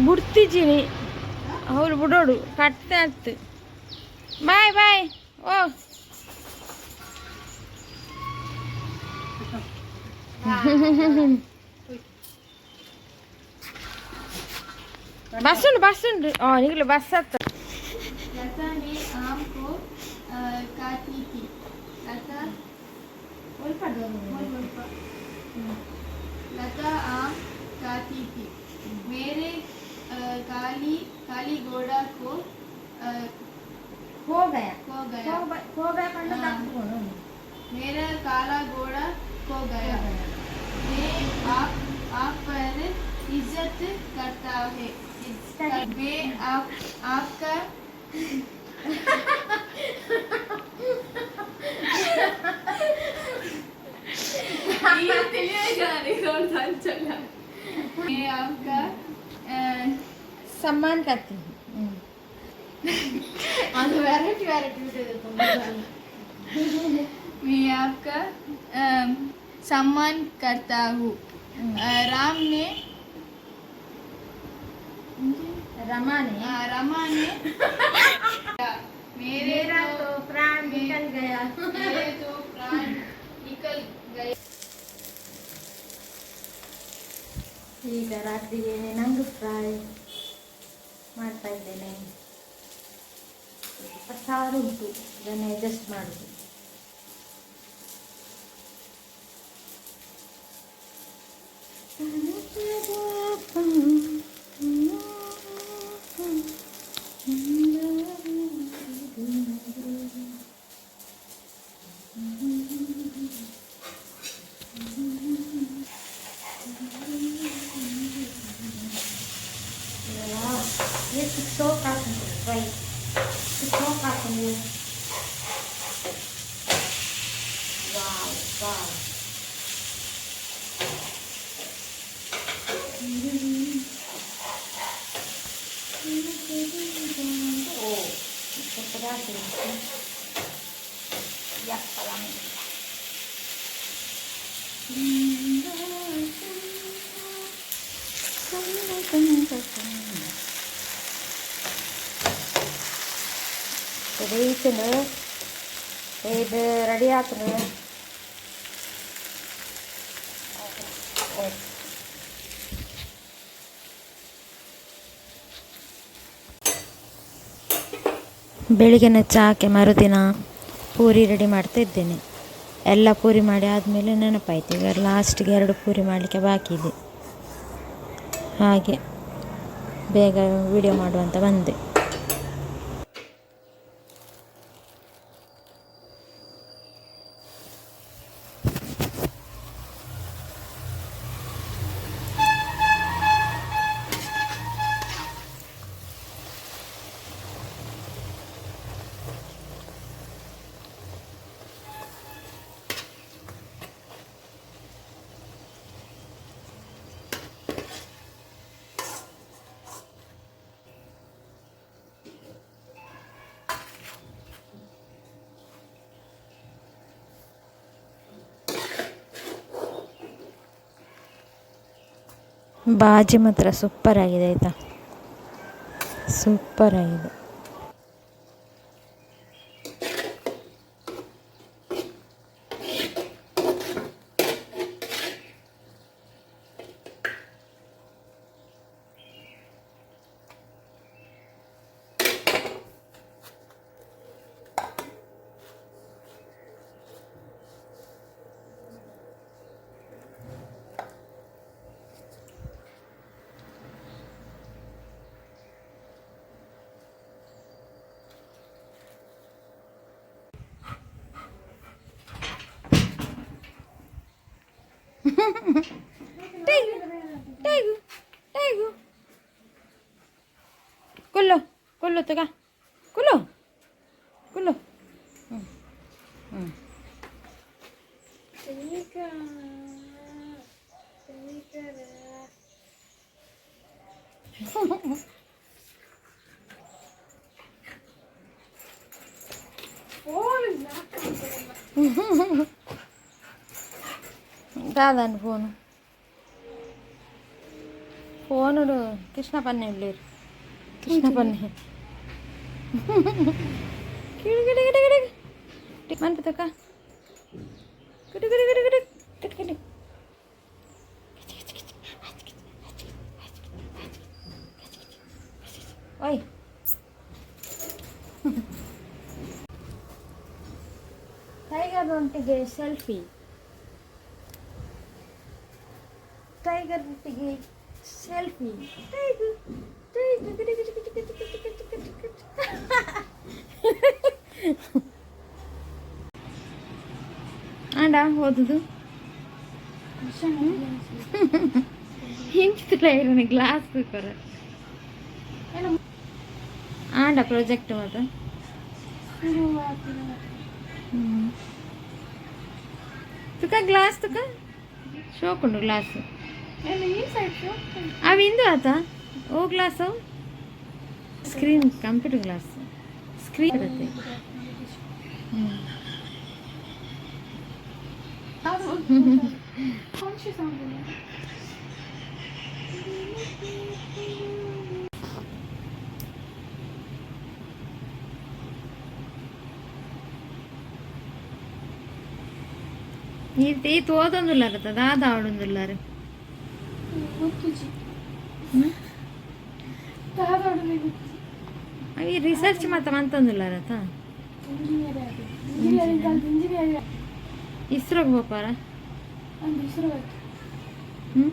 ಬಿಡ್ತಿದ್ದೀನಿ ಅವ್ರು ಬಿಡೋಡು ಕಟ್ತಾ ಇರ್ತು ಬಾಯ್ ಬಾಯ್ ಓ बस निकलो बस आता लता ने आम को काटी थी लता लता आम काटी थी मेरे काली काली घोड़ा को खो गया मेरा काला घोड़ा खो गया मैं आप पर इज्जत करता है मैं आपका मैं आपका सम्मान करती हूँ मैं आपका सम्मान करता हूँ राम ने रमा ने मेरा तो प्राण निकल गया मेरे तो प्राण निकल गए ಈಗ ರಾತ್ರಿಗೆ ನಂಗೆ ಫ್ರೈ ಮಾಡ್ತಾ ಇದ್ದೇನೆ ಸಾರು ಉಂಟು ಅದನ್ನು ಅಡ್ಜಸ್ಟ್ ಮಾಡೋದು फ्रೈ ಹಾಕೊಂಡು ವಾವ್ ಇದು ರೆಡಿ ಆತನು ಬೆಳಿಗ್ಗೆನ ಚಾಕೆ ಮರುದಿನ ಪೂರಿ ರೆಡಿ ಮಾಡ್ತಾ ಇದ್ದೇನೆ. ಎಲ್ಲ ಪೂರಿ ಮಾಡಿ ಆದಮೇಲೆ ನೆನಪಾಯ್ತು ಈಗ ಲಾಸ್ಟಿಗೆ 2 ಪೂರಿ ಮಾಡಲಿಕ್ಕೆ ಬಾಕಿ ಇದೆ, ಹಾಗೆ ಬೇಗ ವಿಡಿಯೋ ಮಾಡುವಂತ ಬಂದೆ. ಬಾಜಿ ಮಾತ್ರ ಸೂಪರ್ ಆಗಿದೆ ಆಯಿತಾ, ಸೂಪರ್ ಆಗಿದೆ. Tegu. Kullo tega. Kullo. Tega. दादा फोन ಓನುಡು ಕೃಷ್ಣ ಪನ್ನೆ ಇಳ್ಳೇರು ಕೃಷ್ಣ ಪನ್ನೆ ಗಿಡ ಗಿಡ ಗಿಡ ಗಿಡ ಟಿಕ್ ಮನ್ಪತಕ್ಕ ಗಿಡ ಗಿಡ ಗಿಡ ಗಿಡ ಗಿಡ ಗಿಡ ಓಯ್ ಟೈಗರ್ ಒಟ್ಟಿಗೆ ಸೆಲ್ಫಿ ಟೈಗರ್ ಒಟ್ಟಿಗೆ ಸೆಲ್ಫಿ ಟೈಗರ್ ಆಂಡ ಓದುದು ಹಿಂಚಿಲ್ಲ ಇರೋಣ ಗ್ಲಾಸ್ ಕೊರ ಆಂಡ ಪ್ರಾಜೆಕ್ಟ್ ಮಾತ್ರ ತುಕ ಗ್ಲಾಸ್ ತುಕ ಶೋಕುಂಡು ಗ್ಲಾಸ್ ಅವು ಇಂದು ಆತ ಓ glass screen computer glass screen ಇರುತ್ತೆ ಈ ತೋದೊಂದುಲ್ಲಾರ ದಾದ ಆವಡೊಂದುಲ್ಲಾರ ಅవి ರಿಸರ್ಚ್ ಮಾತ್ರ ಮಂತೊಂದುಲ್ಲಾರತ ಇಸ್ರೋಗೆ ಹೋಪಾರ ಒಂದು ಹೆಸರು ಹ್ಞೂ